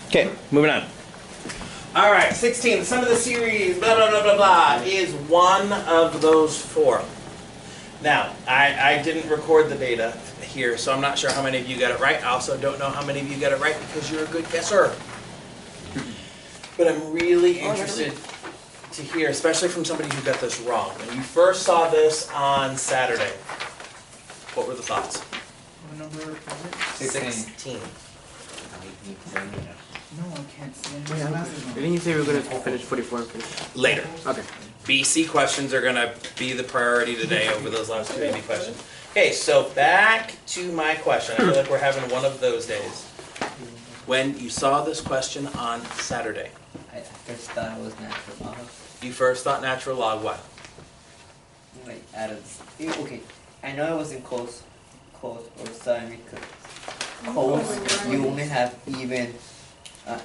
Okay, moving on. All right, 16. The sum of the series, blah, blah, blah, blah, blah, is one of those four. Now, I didn't record the data here, so I'm not sure how many of you got it right. I also don't know how many of you got it right because you're a good guesser. But I'm really interested to hear, especially from somebody who got this wrong. When you first saw this on Saturday, what were the thoughts? What number is it? 16. No, I can't see it. Didn't you say we were going to finish 44 and 50? Later. Okay. BC questions are going to be the priority today over those last two AB questions. Okay, so back to my question. I feel like we're having one of those days. When you saw this question on Saturday, I first thought it was natural log. you first thought natural log what? Like okay, I know it was in close or sign because close you only have even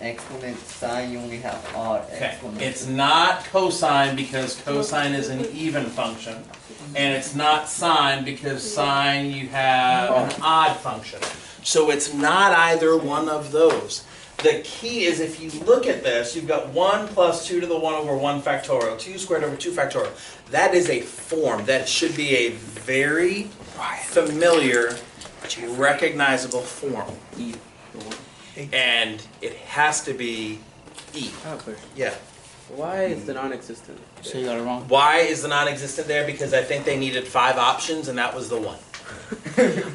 exponent, sign you only have odd Okay, exponent. it's not cosine because cosine is an even function, and it's not sine because sine you have an odd function. So it's not either one of those. The key is if you look at this, you've got 1 plus 2 to the 1 over 1 factorial, 2 squared over 2 factorial. That is a form. That should be a very familiar, recognizable form. And it has to be E. I have a question. Yeah. Why is the non-existent? So you got it wrong. Why is the non-existent there? Because I think they needed 5 options and that was the one.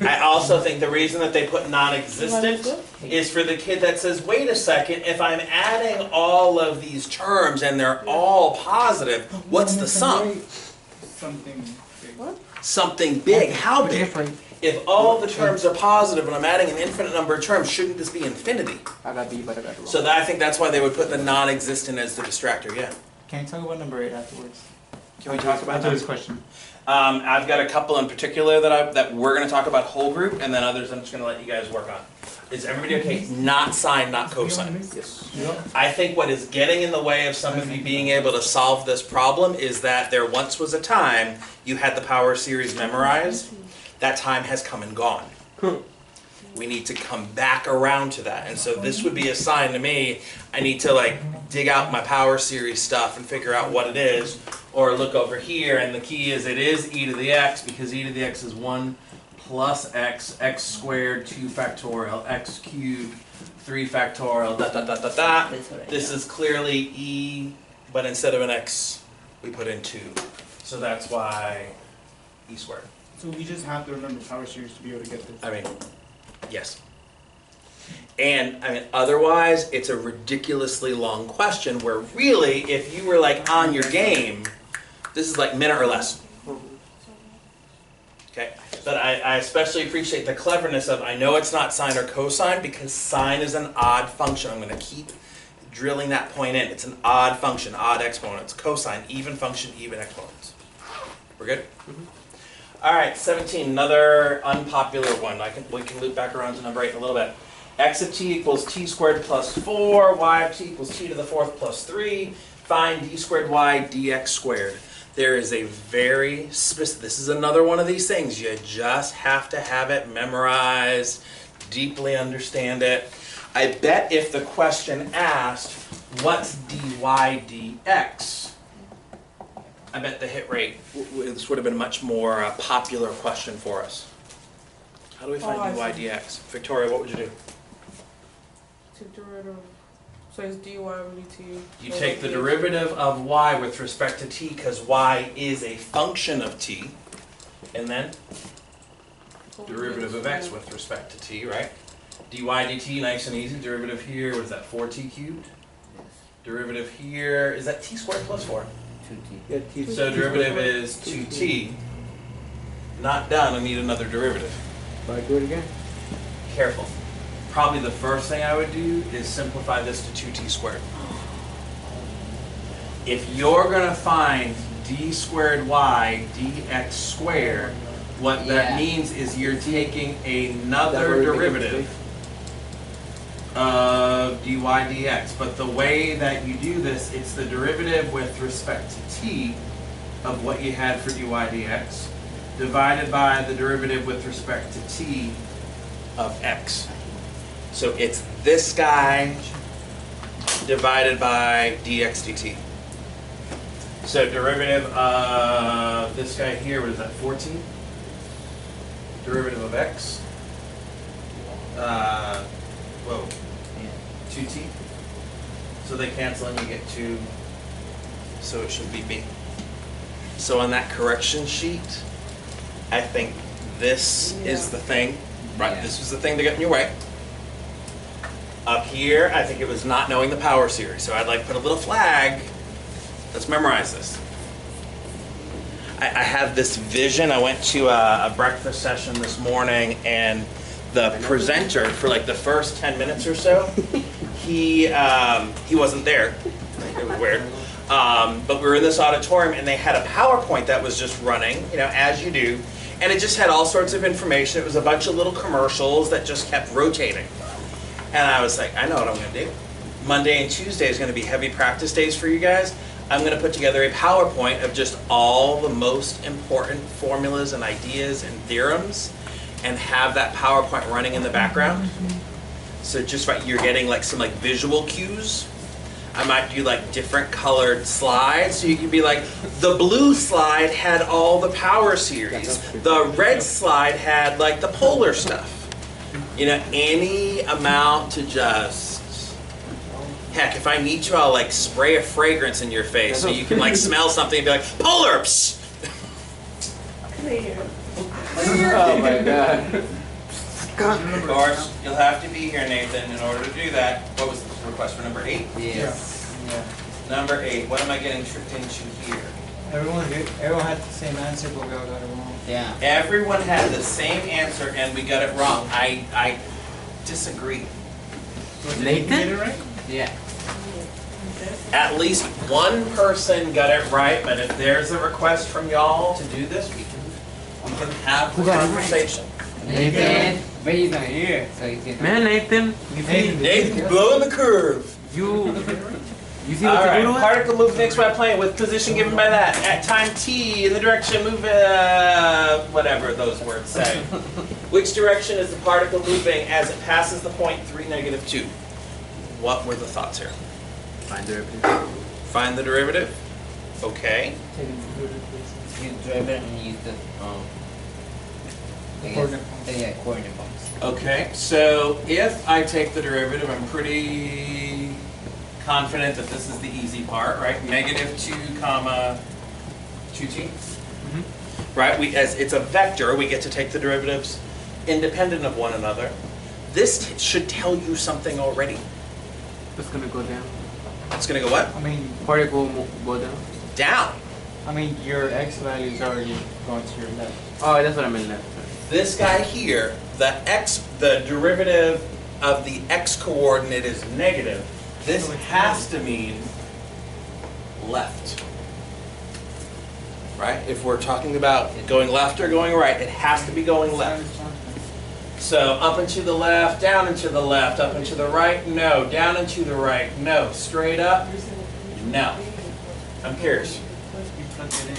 I also think the reason that they put non-existent is for the kid that says, wait a second, if I'm adding all of these terms and they're all positive, what's the sum? Something big. Something big. How big? If all the terms are positive and I'm adding an infinite number of terms, shouldn't this be infinity? I got B, but I got it wrong. So I think that's why they would put the non-existent as the distractor, yeah. Can you talk about number 8 afterwards? Can we talk about After that? this question. I've got a couple in particular that we're going to talk about whole group, and then others I'm just going to let you guys work on. Is everybody okay? Not sine, not cosine. Yes. I think what is getting in the way of some of you being able to solve this problem is that there once was a time you had the power series memorized. That time has come and gone. We need to come back around to that. And so this would be a sign to me, I need to like dig out my power series stuff and figure out what it is, or look over here, and the key is it is e to the x, because e to the x is 1 plus x, x squared, 2 factorial, x cubed, 3 factorial, dot, dot, dot, dot, dot. This is clearly e, but instead of an x, we put in 2. So that's why e squared. So we just have to remember power series to be able to get this. I mean, yes. And I mean, otherwise, it's a ridiculously long question where really, if you were like on your game, this is like minute or less. Okay, but I especially appreciate the cleverness of, I know it's not sine or cosine because sine is an odd function. I'm going to keep drilling that point in. It's an odd function, odd exponents. Cosine, even function, even exponents. We're good? Mm-hmm. All right, 17, another unpopular one. We can loop back around to number 8 in a little bit. X of t equals t squared plus 4, y of t equals t to the 4th plus 3. Find d squared y dx squared. There is a very specific, this is another one of these things. You just have to have it memorized, deeply understand it. I bet if the question asked, what's dy dx? I bet the hit rate, this would have been a much more popular question for us. How do we find dy dx? Victoria, what would you do? Take derivative. So it's dy over dt. You take the derivative of y with respect to t because y is a function of t, and then derivative of x with respect to t, right? dy dt, nice and easy. Derivative here, what is that, 4t cubed? Derivative here, is that t squared plus 4? 2t. Yeah, T So derivative is 2t. Not done, I need another derivative. But I do it again. Careful. Probably the first thing I would do is simplify this to 2t squared. If you're going to find d squared y dx squared, what that means is you're taking another derivative of dy dx. But the way that you do this, it's the derivative with respect to t of what you had for dy dx divided by the derivative with respect to t of x. So it's this guy divided by dx dt. So derivative of this guy here, what is that, 14? Derivative of x. Whoa, 2t. So they cancel and you get 2. So it should be b. So on that correction sheet, I think this is the thing, right? Yeah. This was the thing that got me right. Up here, I think it was not knowing the power series. So I'd like put a little flag. Let's memorize this. I have this vision. I went to a breakfast session this morning, and the presenter for like the first 10 minutes or so, he wasn't there. It was weird. But we were in this auditorium, and they had a PowerPoint that was just running, you know, as you do, and it just had all sorts of information. It was a bunch of little commercials that just kept rotating. And I was like, I know what I'm going to do. Monday and Tuesday is going to be heavy practice days for you guys. I'm going to put together a PowerPoint of just all the most important formulas and ideas and theorems, and have that PowerPoint running in the background. So just right, you're getting like some like visual cues. I might do like different colored slides, so you can be like, the blue slide had all the power series. The red slide had like the polar stuff. You know, any amount to just, heck, if I need to, I'll like spray a fragrance in your face so you can like smell something and be like, polar, psst. Oh my god. Of course, you'll have to be here, Nathan, in order to do that. What was the request for number 8? Yes. Yeah. Number 8, what am I getting tricked into here? Everyone had the same answer, but we all got it wrong. Yeah. Everyone had the same answer and we got it wrong. I disagree. Nathan? Get it right? Yeah. At least one person got it right, but if there's a request from y'all to do this, we can have the Who got it right? conversation. Nathan, but he's not here, so he can. Man, Nathan, Nathan, blowing the curve. you see All what right, you're doing? particle moves next by plane with position given by that. At time t, in the direction move, whatever those words say. Which direction is the particle moving as it passes the point 3, -2? What were the thoughts here? Find the derivative. Find the derivative. Okay. You drive it and use the I guess- Coordinate points. yeah, coordinate points. Okay, so if I take the derivative, I'm pretty confident that this is the easy part, right? -2 comma 2t. Right, as it's a vector, we get to take the derivatives independent of one another. This should tell you something already. It's gonna go down. It's gonna go what? I mean, Particle will go down. Down. your x value is already going to your left. Oh, that's what I meant left. This guy here, the derivative of the x coordinate is negative. This has to mean left. Right? If we're talking about going left or going right, it has to be going left. So up and to the left, down and to the left, up and to the right, no. Down and to the right, no. Straight up, no. I'm curious. You plug it in.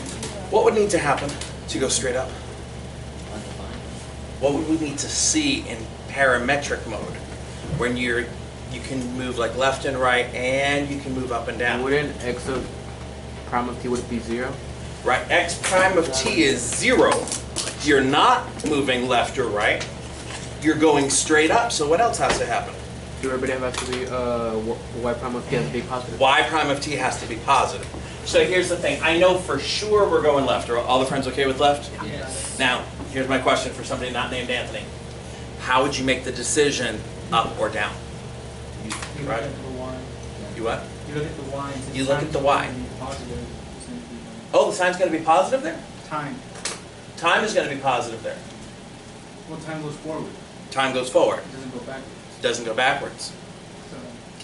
What would need to happen to go straight up? Undefined. What would we need to see in parametric mode when you can move like left and right and you can move up and down? Wouldn't x of prime of t would be 0? Right, x prime of t is 0. You're not moving left or right. You're going straight up. So what else has to happen? Derivative has to be y prime of t has to be positive. Y prime of t has to be positive. So here's the thing. I know for sure we're going left. Are all the friends okay with left? Yes. Now, here's my question for somebody not named Anthony. How would you make the decision up or down? You look Right. at the y. You what? You look at the y. and since You look at the time's y. gonna be positive, it's gonna be Oh, the sign's going to be positive there? time. Time is going to be positive there. Well, time goes forward. Time goes forward. It doesn't go backwards. Doesn't go backwards. So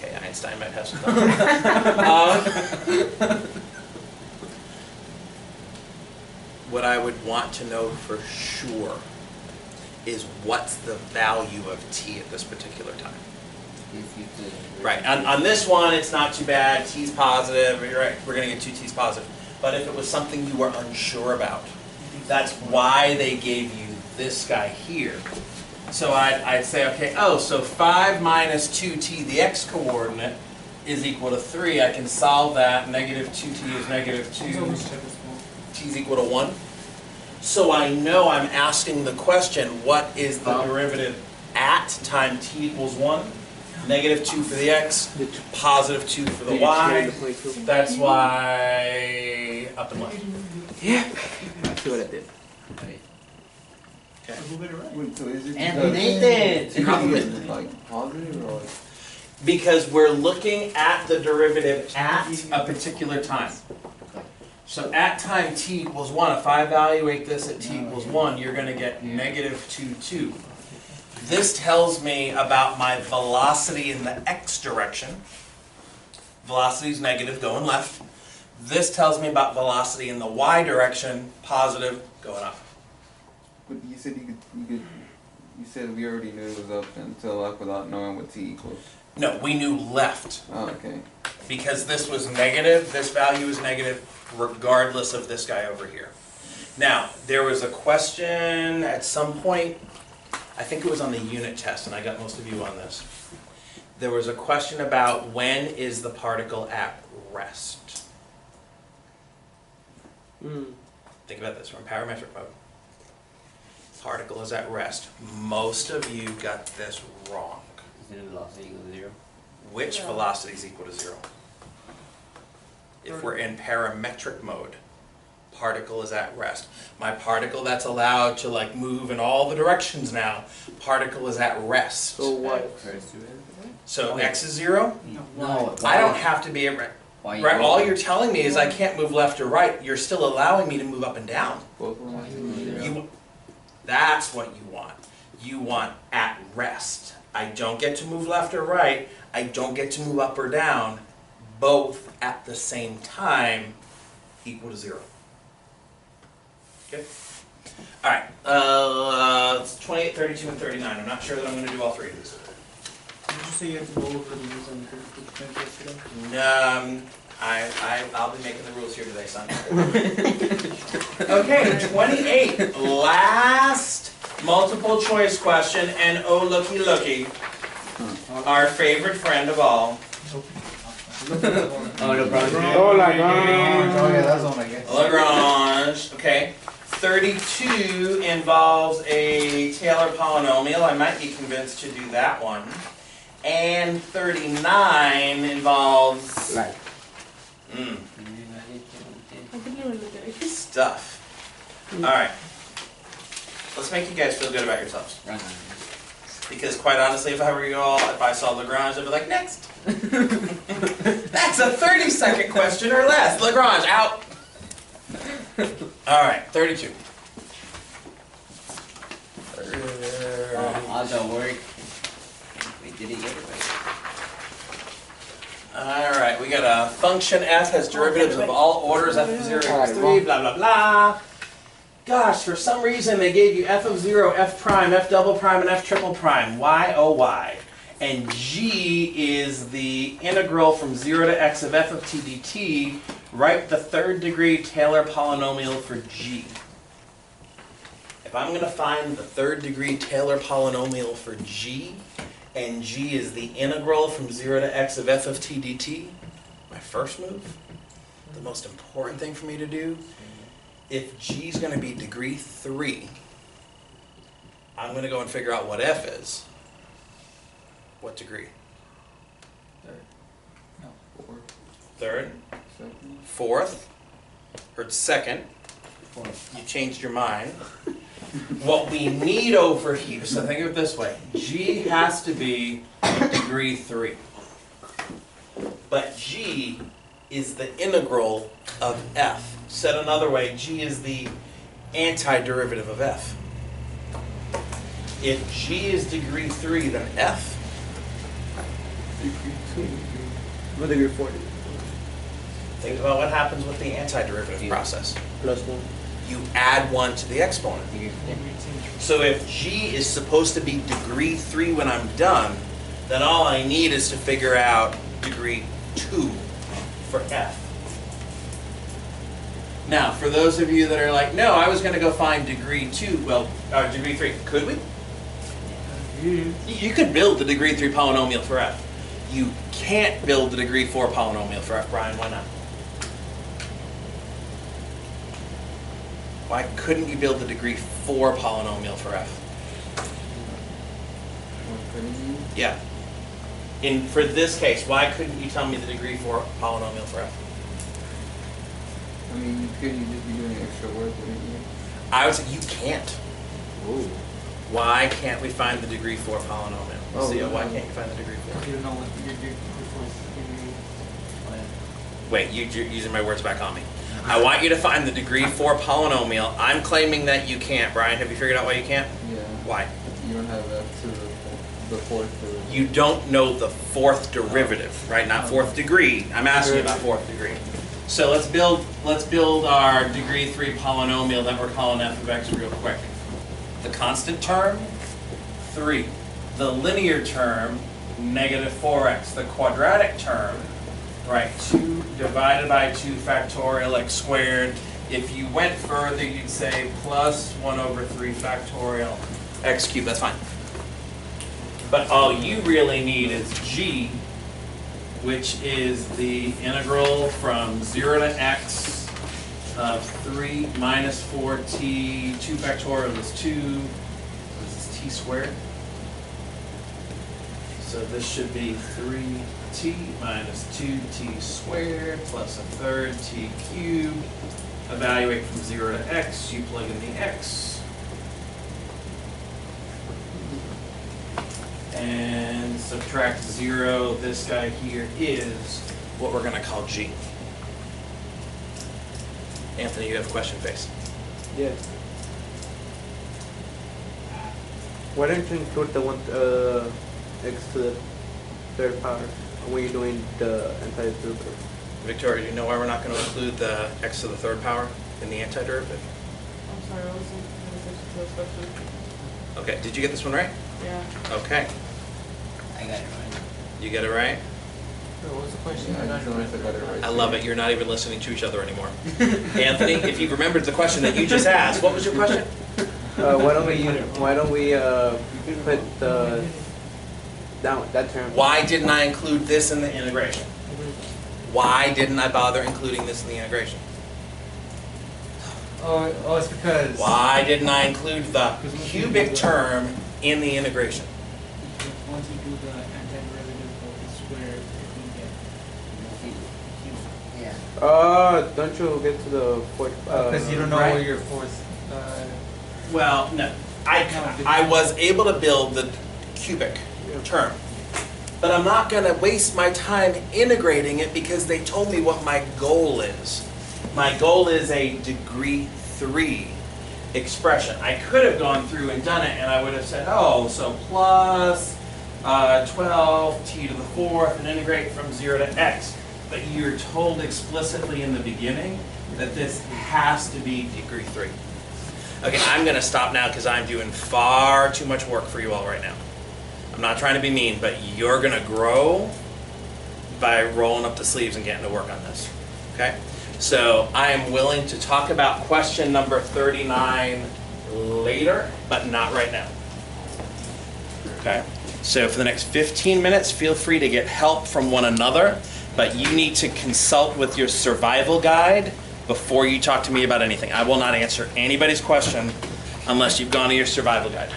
Okay, Einstein might have some thoughts. What I would want to know for sure is what's the value of t at this particular time. If you could. Right, on this one, it's not too bad, t's positive, you're right, we're gonna get 2 t's positive. But if it was something you were unsure about, that's why they gave you this guy here. So I'd say, okay, oh, so 5 minus 2t, the x-coordinate, is equal to 3. I can solve that. Negative 2t is negative 2. T is equal to 1. So I know I'm asking the question, what is the derivative at time t equals 1? Negative 2 for the x, positive 2 for the y. That's why up and left. Yeah. See what I did. Who got it right? Wait, so is it And because Nathan! it's like positive or like? Because we're looking at the derivative at a particular time. So at time t equals 1, if I evaluate this at t equals 1, you're going to get negative 2, 2. This tells me about my velocity in the x direction. Velocity is negative, going left. This tells me about velocity in the y direction, positive, going up. But you said you said we already knew it was up and to the left without knowing what t equals. No, we knew left. Oh, okay. Because this was negative, this value is negative, regardless of this guy over here. Now, there was a question at some point, I think it was on the unit test, and I got most of you on this. There was a question about when is the particle at rest? Think about this, we're in parametric mode. Particle is at rest. Most of you got this wrong. Is the velocity equal to 0? Which velocity is equal to 0? If we're in parametric mode, particle is at rest. My particle that's allowed to like move in all the directions now, particle is at rest. So what? So x is 0? No. I don't have to be at rest. Why Right, all you're telling me is I can't move left or right. You're still allowing me to move up and down. Both of them. You, that's what you want. You want at rest. I don't get to move left or right. I don't get to move up or down. Both at the same time equal to 0. Okay? All right. It's 28, 32, and 39. I'm not sure that I'm going to do all 3 of these. Did you say you had to go over the rules on the yesterday? I'll be making the rules here today, son. Okay, 28. Last multiple choice question, and oh looky looky, our favorite friend of all, Oh, no problem. Oh, Lagrange. Oh yeah, that's one I guess. Lagrange. Okay, 32 involves a Taylor polynomial. I might be convinced to do that one. And 39 involves Like. I didn't even look at it. stuff. All right. Let's make you guys feel good about yourselves. Because quite honestly, if I saw Lagrange, I'd be like, next. That's a 30-second question or less. Lagrange, out. All right, 32. Odds don't work. We did it yesterday. All right, we got a function f has derivatives of all orders, f of 0 equals 3, blah, blah, blah. Gosh, for some reason they gave you f of 0, f prime, f double prime, and f triple prime. Why, oh why? And g is the integral from 0 to x of f of t dt. Write the 3rd degree Taylor polynomial for g. If I'm going to find the 3rd degree Taylor polynomial for g, and g is the integral from 0 to x of f of t dt, my first move, the most important thing for me to do, if g is going to be degree 3, I'm going to go and figure out what f is. What degree? Third? Fourth? Or second? You changed your mind. What we need over here, so think of it this way, g has to be degree 3. But g is the integral of f. Said another way, g is the antiderivative of f. If g is degree 3, then f. What degree 40? Think about what happens with the antiderivative process. Plus 1. You add 1 to the exponent. So if g is supposed to be degree 3 when I'm done, then all I need is to figure out degree 2 for f. Now, for those of you that are like, no, I was going to go find degree 2, well, degree 3. Could we? You could build the degree 3 polynomial for f. You can't build the degree 4 polynomial for f, Brian. Why not? Why couldn't you build the degree 4 polynomial for f? Yeah. For this case, why couldn't you tell me the degree 4 polynomial for f? I mean, you could, you just be doing extra work, wouldn't you? I would say you can't. Ooh. Why can't we find the degree 4 polynomial? Oh, See, yeah. why can't you find the degree 4? You don't know what your degree Wait, you're using my words back on me. I want you to find the degree 4 polynomial. I'm claiming that you can't. Brian, have you figured out why you can't? Yeah. Why? You don't have that to the fourth. You don't know the fourth derivative, right? Not fourth degree. I'm asking you about fourth degree. So let's build our degree 3 polynomial that we're calling f of x real quick. The constant term, 3. The linear term, negative 4x. The quadratic term, right, 2 divided by 2 factorial x squared. If you went further, you'd say plus 1 over 3 factorial x cubed. That's fine. But all you really need is g, which is the integral from 0 to x of 3 minus 4t, 2 factorial is 2, this is t squared. So this should be 3t minus 2t squared plus a third t cubed. Evaluate from 0 to x, you plug in the x. And subtract 0, this guy here is what we're going to call g. Anthony, you have a question face. Yeah. Why don't you include the one x to the third power when you're doing the antiderivative? Victoria, do you know why we're not going to include the x to the third power in the antiderivative? I'm sorry, I wasn't paying attention to this question. Okay, did you get this one right? Yeah. Okay, I got it right. you get it right? What was the question? Yeah, I just noticed I got it right. I love it, you're not even listening to each other anymore. Anthony, if you remembered the question that you just asked, what was your question? Why don't we put the that term? Why didn't I include this in the integration? Why didn't I bother including this in the integration? Oh, it's because. Why didn't I include the cubic term in the integration? Once you do the antiderivative of the square, you get. Yeah. Don't you get to the fourth? Because you don't know right. where your fourth. Well, no. I was able to build the cubic term. But I'm not going to waste my time integrating it because they told me what my goal is. My goal is a degree 3 expression. I could have gone through and done it and I would have said, oh, so plus 12 t to the 4th and integrate from 0 to x. But you're told explicitly in the beginning that this has to be degree 3. Okay, I'm going to stop now because I'm doing far too much work for you all right now. I'm not trying to be mean, but you're going to grow by rolling up the sleeves and getting to work on this. Okay? So I am willing to talk about question number 39 later, but not right now. Okay? So for the next 15 minutes, feel free to get help from one another, but you need to consult with your survival guide before you talk to me about anything. I will not answer anybody's question unless you've gone to your survival guide.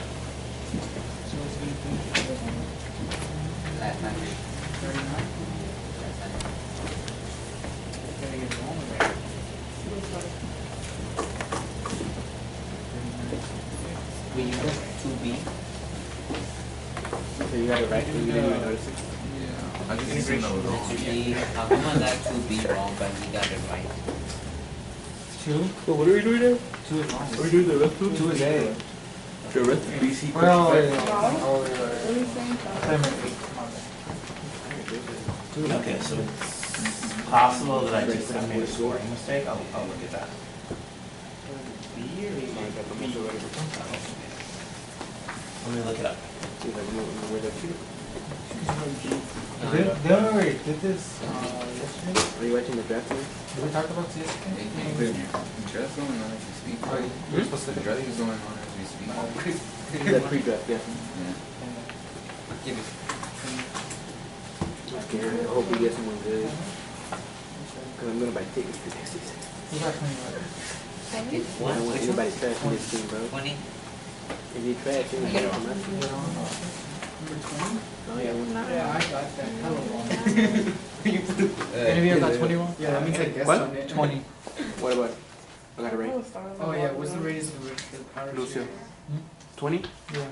Last time. We use 2b. So you got it right. You didn't even notice it. Yeah. I just assumed that was wrong. 2b. How come I got 2b wrong, but we got it right? 2? So what are we doing now? 2 is wrong. What are we doing the rest of 2 is A. the rest of BC? Well, What are you saying? Okay, so it's possible that I just made a scoring mistake. I'll look at that. Let me look it up. Didn't we did this yesterday? Are you watching the draft now? Did we talk about this yesterday? The draft's going on as we speak. Oh, you're supposed to The do draft is going on as we speak. The pre-draft, yeah. Yeah. Give it. Okay, I hope we get someone good. Cause I'm gonna buy tickets to next season. You got 21. I don't want anybody trash in this team, bro. 20. If you trash, then you get it from us. Number 20? Oh yeah, Yeah, I got that. Hella long. Any of you got 21? Yeah, that means I guessed What? on it. 20. What about? I got it right. Oh yeah, what's the radius of the power Lucio. series? 20? Yeah.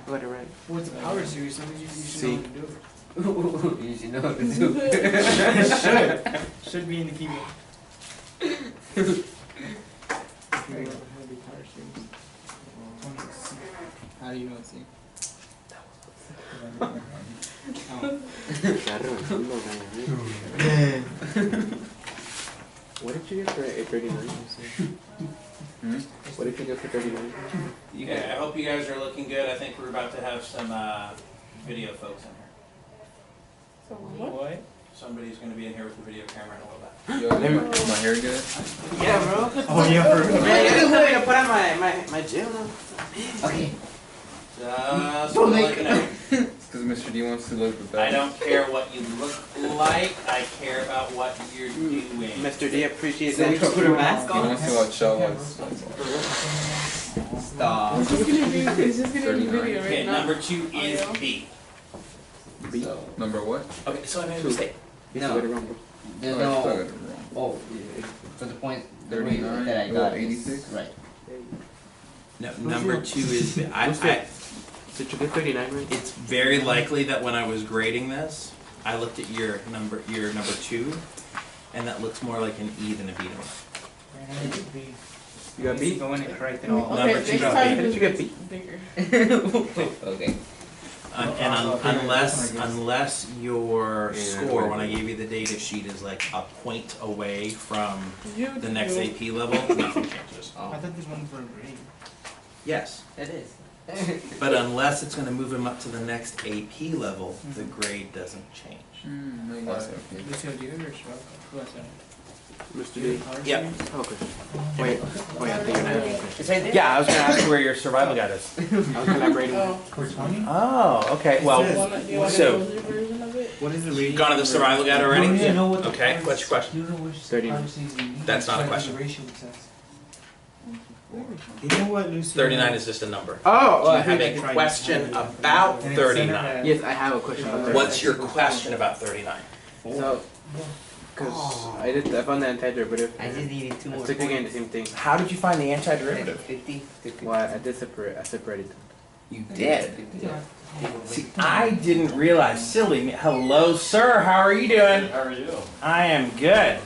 I got it right. What's the power series? So you should C. know how to do it. You should know what to do. Should be in the keyboard. How do you know it's C? What did you get for a 39? What did you get for 39? Okay, I hope you guys are looking good. I think we're about to have some video folks in here. So what? What? Somebody's going to be in here with the video camera in a little bit. Yo, my hair good? Yeah, bro. Oh yeah, for Man, you didn't want me to put on my gel now. Okay. Just Don't let make you know. It's because Mr. D wants to look the best. I don't care what you look like. I care about what you're doing. Mr. D, appreciate So we that. can put a mask He on? wants to watch show us. Stop. It's just gonna be video, right? Okay, Not number 2 is audio. B. B. So, Number what? Okay, so I made a mistake. You No. still got it wrong, bro. there's Oh, I still got no. it wrong. Oh, for the point. The 39, rate that I oh, got. 86? Is, right. No, number 2 is B. Did you get 39 right? It's very likely that when I was grading this, I looked at your number 2, and that looks more like an E than a B to me. You got B? Go in and correct it Oh, all. Number okay, two next got time B. Did you get B? bigger. Okay. Unless your Yeah, score, right. when I gave you the data sheet, is like a point away from You the next do. AP level, nothing changes. I thought this one for a grade. Yes, It is. but unless it's going to move him up to the next AP level, the grade doesn't change. I got it. Lucio, do you ever struggle? Who has that? Mr. D. Yep. Okay. Wait. Oh yeah, I think you're not asking. It's right there. Yeah, I was going to ask you where your survival guide is. I was collaborating. Oh. For 20? Oh, okay. It Well, says- Do you want So- a version of it? What is the rating? gone to the survival guide already? You don't know what the Okay, power- what's your question? You don't know which 39. power series you need. That's not a Like question. the ratio it says. You know what, Lucio? 39 is just a number. Oh, Do you I have think a question about And it's centered 39? at- yes, I have a question about that. What's your question about 39? So, because I found the antiderivative. I just needed 2 I more. took again the points. same thing. How did you find the Like antiderivative? 50 to 50. Well, I did separate. I separated them. You did. 50. Yeah. See, I didn't realize. Silly me. Hello, sir. How are you doing? How are you? I am good.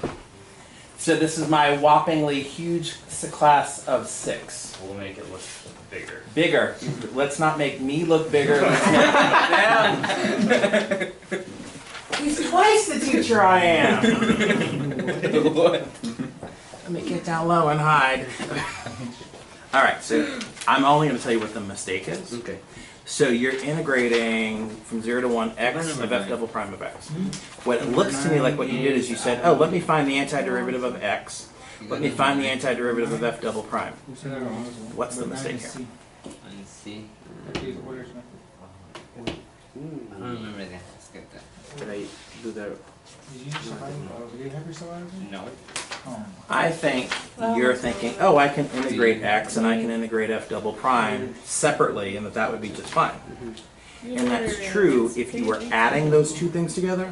So this is my whoppingly huge class of 6. We'll make it look bigger. Bigger. Let's not make me look bigger. Let's make them. He's twice the teacher I am. Let me get down low and hide. All right, so I'm only going to tell you what the mistake is. Okay. So you're integrating from 0 to 1 x of f double prime of x. What it looks to me like what you did is you said, oh, let me find the antiderivative of x. Let me find the antiderivative of f double prime. What's the mistake here? Let's see. Okay, orders method. I don't remember that. Skip that. Did I do that? Did you use survival? Did you have your survival? No. Oh. I think you're thinking, oh, I can integrate x and I can integrate f double prime separately, and that would be just fine. And that's true if you were adding those two things together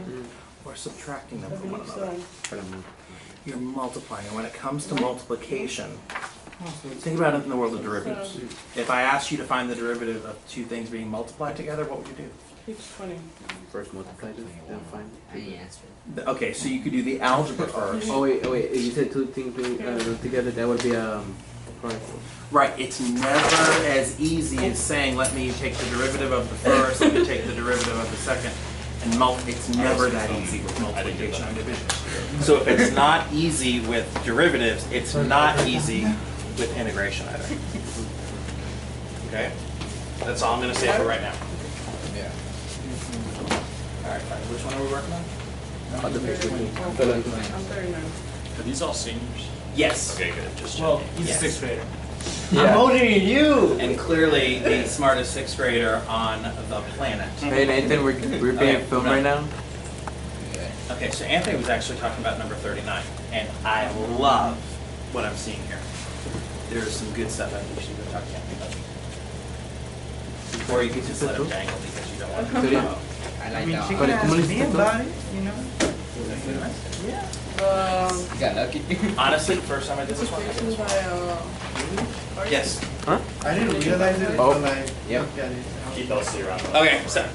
or subtracting them from one another. I don't know. You're multiplying, and when it comes to multiplication, think about it in the world of derivatives. If I asked you to find the derivative of two things being multiplied together, what would you do? Page 20. First multiply them, then find. I answered. Okay, so you could do the algebra first. Oh wait, you said two things being together, that would be product. Right, it's never as easy as saying, let me take the derivative of the first, let me take the derivative of the second, and it's never that easy with multiplication and division. So if it's not easy with derivatives, it's not easy with integration either. Okay? That's all I'm gonna say for right now. Yeah. All right, fine. Which one are we working on? The page with me. I'm 39. Are these all seniors? Yes. Okay, good. Just Well, checking. he's Yes. a 6th grader. I'm older than you. And clearly the smartest sixth grader on the planet. Hey Nathan, we're being Okay, filmed no. right now. Okay, so Anthony was actually talking about number 39, and I love what I'm seeing here. There's some good stuff I think you should go talk to Anthony about. Or you can just let him dangle because you don't want him to know. I like She that. can But ask ¿cómo le me hiciste tú? about it, you know? Yeah. You got lucky. Honestly, the first time I did this one, I did Situations this one. I Yes. I didn't realize it Oh. until I Yep. looked at it. Keep those two around. Okay, so,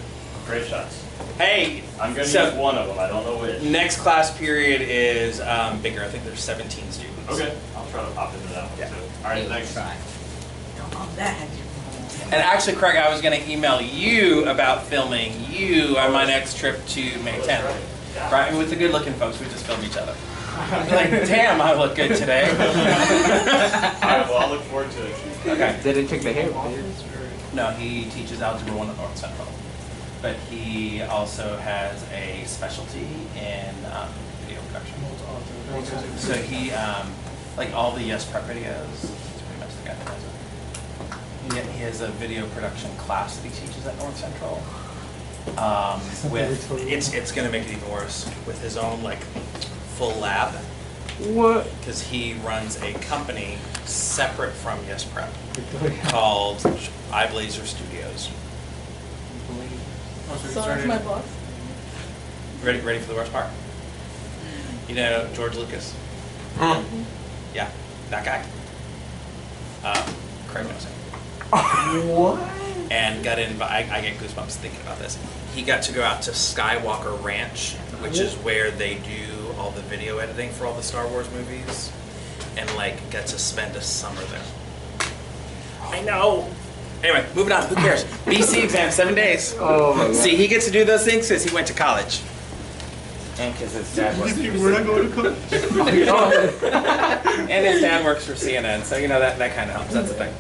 Great shots. hey, I'm gonna So- use one of them. I don't know which. next class period is bigger. I think there's 17 students. Okay, I'll try to pop into that one Yeah. too. All right, thanks. Try. And actually, Craig, I was going to email you about filming you on my next trip to May 10th. Right? With the good-looking folks, we just film each other. Like, damn, I look good today. All right, well, I'll look forward to it. Okay. They didn't check the hair. No, he teaches Algebra 1 at North Central. But he also has a specialty in video production. So he, like all the Yes Prep videos, he's pretty much the guy that does it. He has a video production class that he teaches at North Central. It's gonna make it even worse with his own like full lab. What? Because he runs a company separate from Yes Prep called iBlazer Studios. So that's my boss. Ready for the worst part? You know George Lucas? Yeah, that guy. Craig knows him. What? And got in. I get goosebumps thinking about this. He got to go out to Skywalker Ranch, which is where they do all the video editing for all the Star Wars movies, and like got to spend a summer there. I know. Anyway, moving on. Who cares? BC exam, 7 days. Oh my god. See, he gets to do those things because he went to college. And because his dad works for We're not going to cook. and his dad works for CNN, so you know that kind of helps. That's the thing.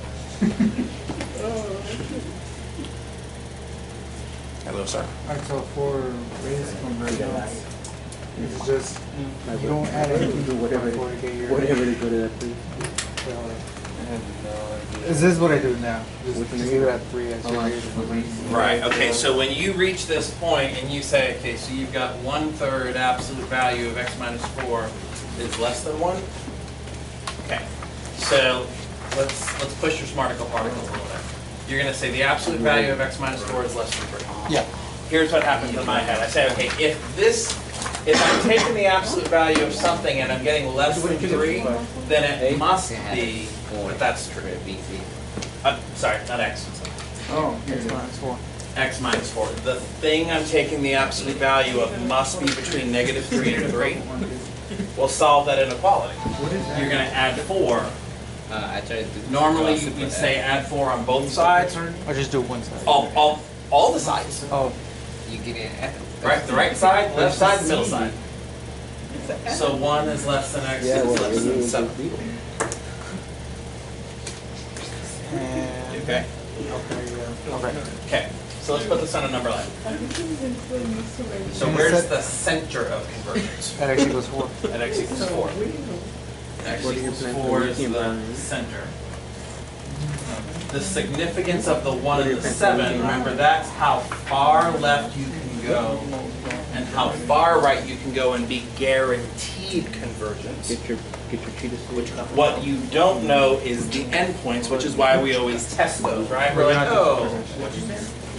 Hello, sir. Alright, so for race conversions, it's just, you don't add anything to whatever before you get your. Whatever they go to that place. Is this what I do now? Just Which one leave is it it? at 3 as your race conversion. Right. Okay. So when you reach this point and you say, okay, so you've got 1/3 absolute value of x minus 4 is less than 1. Okay. So let's push your smarticle particles a little bit. You're going to say the absolute value of x minus 4 is less than 3. Yeah. Here's what happens in my head. I say, okay, if I'm taking the absolute value of something and I'm getting less than 3, then it must be that that's true. Sorry, not x. Oh, here's minus 4. X minus 4. The thing I'm taking the absolute value of must be between -3 and 3. We'll solve that inequality. What is that? You're going to add 4. I tried to. Normally you would say add 4 on both sides. Or just do one side? All the sides. Oh. You get it at Right, the right side, left side, middle side. So 1 is less than x, 2 is less than 7. And, Okay? okay. Okay. So let's put this on a number line. I think you can explain this to me. So where's the center of convergence? That actually goes 4. At x equals 4. X What do you equals plan 4 for is making the around? center. The significance of the 1 and the 7, remember that's how far left you can go and how far right you can go and be guaranteed convergence. Get your treatise. What you don't know is the endpoints, which is why we always test those, right? We're like, oh,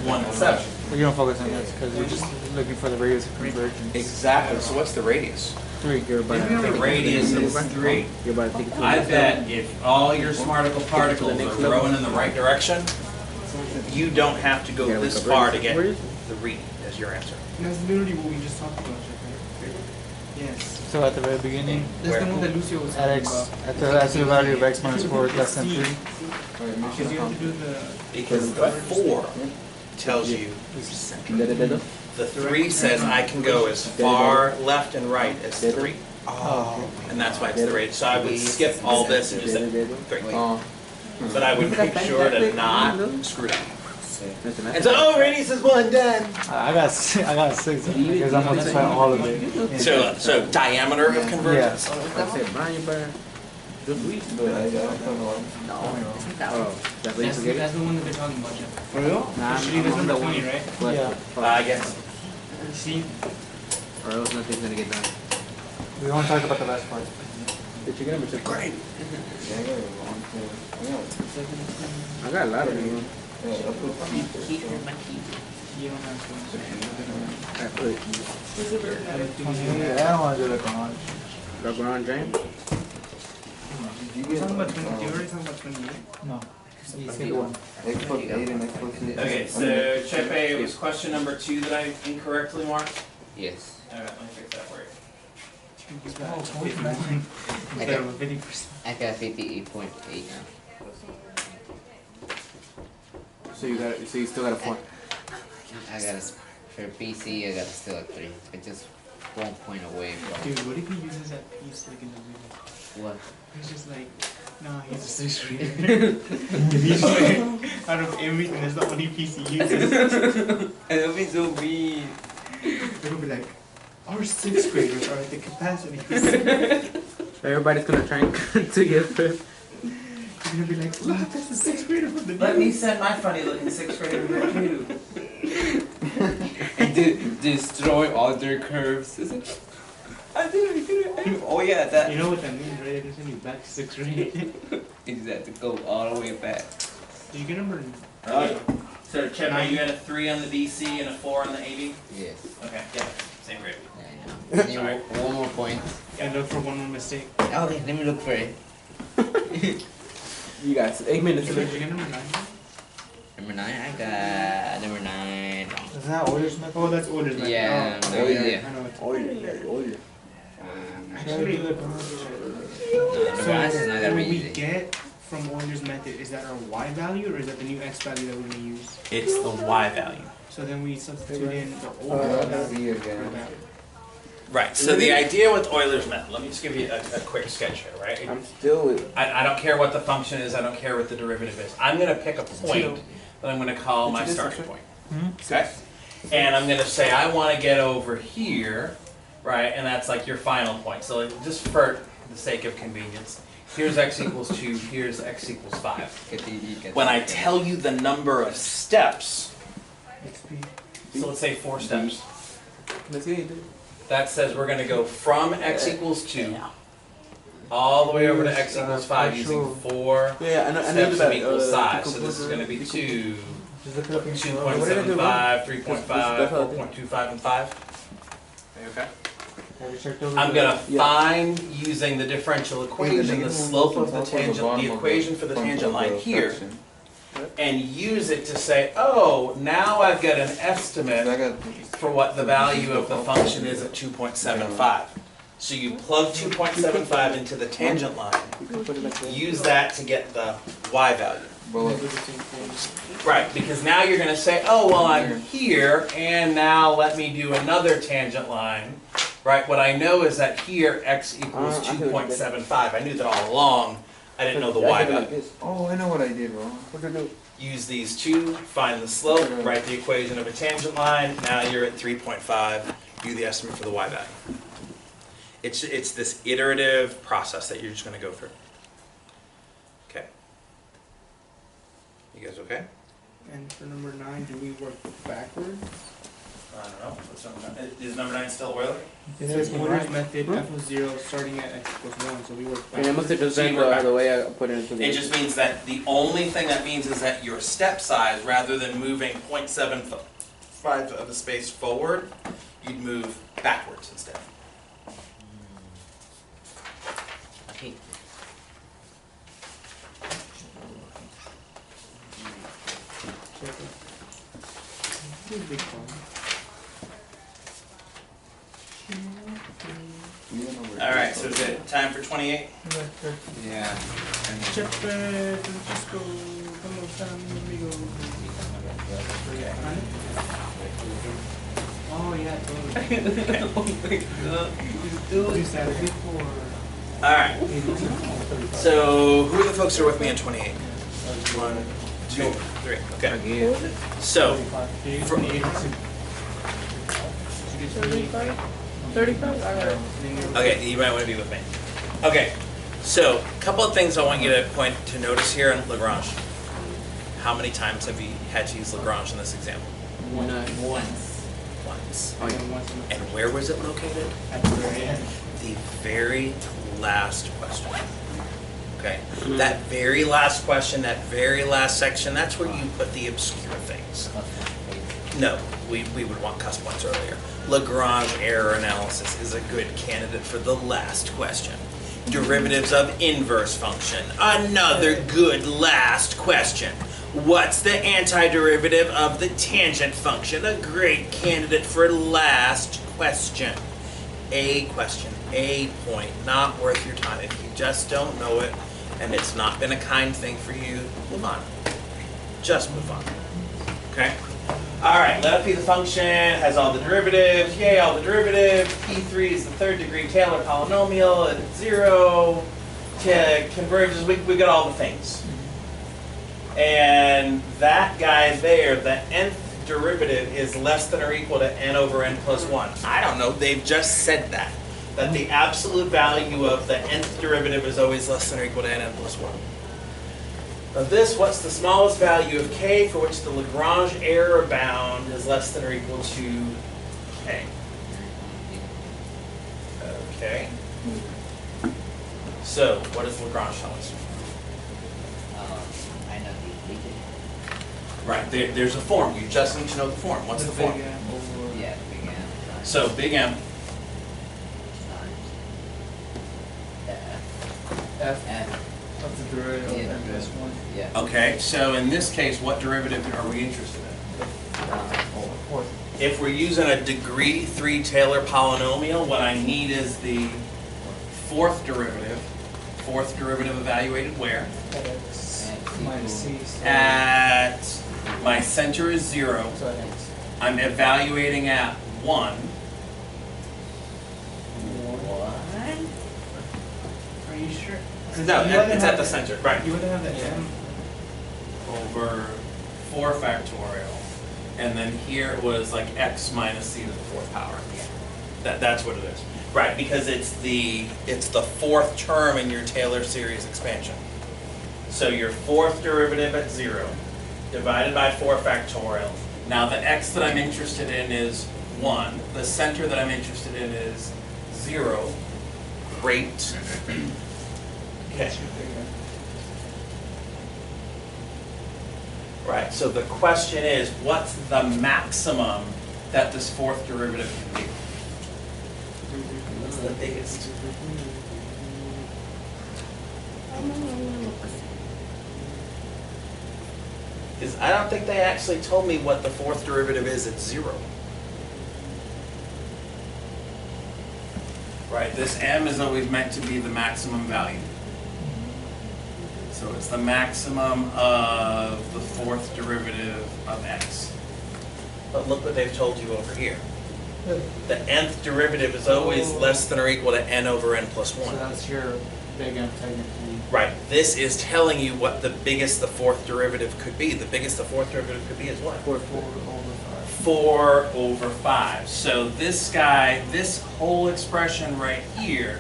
1 and 7. But you don't focus on this because you're just looking for the radius of convergence. Exactly. So what's the radius? 3. You're about to The radius is 3. You're about to take it to I the bet if all your smarticle particles are growing in the right direction, you don't have to go Yeah, this like a far to radius. get Where is the read as your answer. That's literally what we just talked about, Jeffrey. Yes. So at the very beginning, That's the one that Lucio was at talking x, about. at the absolute value of x minus 4 is less than 3. Because you have to do the. Because the 4 tells you Da-da-da-da. the 3 says I can go as far left and right as 3. Oh. And that's why it's the radius. So I would skip all this and just say 3. Oh. But I would make sure to not screw it up. That's And so, oh, radius is 1, done. I got 6 because I'm multiplying all of it. So diameter of convergence. I said, Brian, you better. But I don't know. No, isn't that one? That's what you forget? That's the one that they're talking about, Jeff. For real? Nah, Usually that's number 20, right? I guess. See? Or else nothing's gonna get done. We want to talk about the last part. Did you get number 6? Great. Yeah, I got it wrong too. Yeah. I got a lot of them. Yeah, I put Keep your money. You don't have to. I put I don't want to do the garage. LeBron James. Did you We're get talking about 20. You already talking about 28? No. X plus 8 and X plus 6? Okay, so Chepe, it was question number 2 that I incorrectly marked. Yes. Alright, let me fix that for you. Oh, 49. Instead of 50%. I got 58.8 now. So you still got a 4. I got a, for PC, I got still a 3. I just 1 point away from. Dude, what if he uses that piece like in the video? What? He's just like, nah, he's a 6th grader. He's like, out of everything, that's the only piece he uses. And it'll be so mean. They'll be like, our 6th graders are at the capacity. Everybody's gonna try and to get fit. You're gonna be like, look, that's the 6th grader from the Let video. me send my funny looking 6th grader here too. And destroy all their curves. Is it? I did it. Oh yeah, that. You know what that means, right? They're sending you back to 6th grade. You just have to go all the way back. Do you get number? So Chepe, you had a 3 on the DC and a 4 on the AV? Yes. Okay, yeah, same grade. I know. Need one more point. And look for one more mistake. Okay, let me look for it. You got 8 minutes to Did live. you get number 9? Number 9, I got number 9. Isn't that Euler's method? Oh, that's Euler's method. Yeah, Oh, no, yeah. I know it's Oil. Actually, No, number 9 is not that what we easy. get from Euler's method, is that our y value or is that the new x value that we're going to use? It's the Y value. So then we substitute in the old let's see value for again. that. Right, so the idea with Euler's method, let me just give you a quick sketch here, right? I'm still with. I don't care what the function is, I don't care what the derivative is. I'm gonna pick a point that I'm gonna call my starting point. Okay? And I'm gonna say I wanna get over here, right? And that's like your final point. So like, just for the sake of convenience, here's x equals 2, here's x equals 5. When I tell you the number of steps, so let's say 4 steps. Let's see. That says we're going to go from x equals 2 all the way over to x equals 5 using 4 Yeah, I know steps that. of equal size. So this is going to be 2, Just look it up in 2.75, 3.5, 4.25, and 5. Okay. Have you checked over I'm the- going to find, using the differential equation, the slope of the tangent, the equation for the tangent line here, and use it to say, oh, now I've got an estimate for what the value of the function is at 2.75. So you plug 2.75 into the tangent line, use that to get the y value. Right, because now you're going to say, oh, well, I'm here, and now let me do another tangent line. Right, what I know is that here x equals 2.75. I knew that all along. I didn't know the y value. Oh, I know what I did wrong. What to do? Use these two, find the slope, write the equation of a tangent line. Now you're at 3.5. Do the estimate for the y value. It's this iterative process that you're just going to go through. Okay. You guys okay? And for number 9, do we work backwards? I don't know. What's number 9? Is number 9 still Euler? It says Euler's method, f of 0 starting at x equals 1, so we work And I backwards. must have just So you done work the way I put it into the. It just means that the only thing that means is that your step size, rather than moving 0.75 of the space forward, you'd move backwards instead. Okay. Big one. All right, so is it time for 28? Yeah. Chepe, Francisco, ¿cómo están, amigo? Oh yeah, totally. Do Saturday for All right. So who are the folks who are with me in 28? 1, 2, 3. Okay. So, for, 35? 35? Alright. okay, you might want to be with me. Okay. So, a couple of things I want you to point to notice here in Lagrange. How many times have you had to use Lagrange in this example? Nice. Once. Once. Oh, yeah. And once in And where was it located? at the very end. The very last question. Okay? That very last question, that very last section, that's where you put the obscure things. No, we would want cusp points earlier. Lagrange error analysis is a good candidate for the last question. Derivatives of inverse function, another good last question. What's the antiderivative of the tangent function? A great candidate for last question. A question, a point, not worth your time. If you just don't know it and it's not been a kind thing for you, move on. Just move on. Okay? All right, let P the function, has all the derivatives, yay, all the derivatives. P3 is the third degree Taylor polynomial at 0. Converges, we got all the things. And that guy there, the nth derivative is less than or equal to n over n plus 1. I don't know, they've just said that. That the absolute value of the nth derivative is always less than or equal to n plus 1. Of this, what's the smallest value of k for which the Lagrange error bound is less than or equal to k? Okay. So, what does Lagrange tell us? I know the equation. Right, there's a form. You just need to know the form. What's the form? Big M over. Yeah, big M times So, big M. the F. F And, of the derivative Yeah. of n plus 1. yeah. Okay, so in this case, what derivative are we interested in? Over 4. If we're using a degree 3 Taylor polynomial, what I need is the fourth derivative. Fourth derivative evaluated where? At x And minus c. So At my center is 0. so at x. I'm evaluating at 1. Are you sure? No, You wouldn't it's have at the center. Right. You would have the m. Over 4 factorial. And then here it was like x minus c to the fourth power. That's what it is. Right, because it's the fourth term in your Taylor series expansion. So your fourth derivative at 0 divided by 4 factorial. Now the x that I'm interested in is 1. The center that I'm interested in is 0. Great. Okay. Right, so the question is, what's the maximum that this fourth derivative can be? What's the biggest? Because I don't think they actually told me what the fourth derivative is at 0. Right, this m is always meant to be the maximum value. So it's the maximum of the fourth derivative of x. But look what they've told you over here. The nth derivative is always less than or equal to n over n plus 1. So that's your big M technically. Right, this is telling you what the biggest the fourth derivative could be. The biggest the fourth derivative could be is what? 4 over 5. 4 over 5. So this guy, this whole expression right here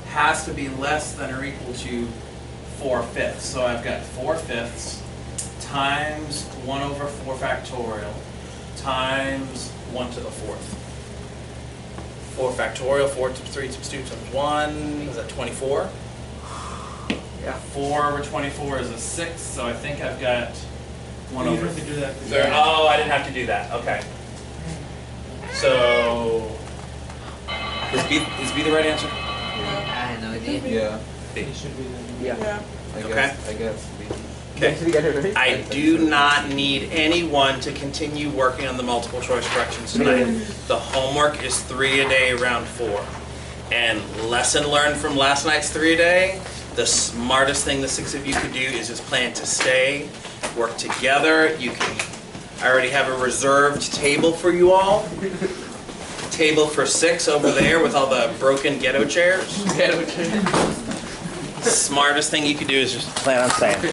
has to be less than or equal to 4/5. So I've got 4/5 times 1 over 4 factorial times 1 to the 4th. 4 factorial, 4 times 3 times 2 times 1, is that 24? Yeah. 4 over 24 is a 6, so I think I've got 1 You over don't have to do that. Third. Oh, I didn't have to do that. Okay. So is B the right answer? I had no idea. Yeah, It should be the Yeah. Yeah. I guess. Okay. Did you get it right? I do not need anyone to continue working on the multiple choice corrections tonight. The homework is 3 a day, round 4. And lesson learned from last night's 3 a day, the smartest thing the 6 of you could do is just plan to stay, work together. I already have a reserved table for you all. Table for 6 over there with all the broken ghetto chairs. Smartest thing you could do is just plan on staying.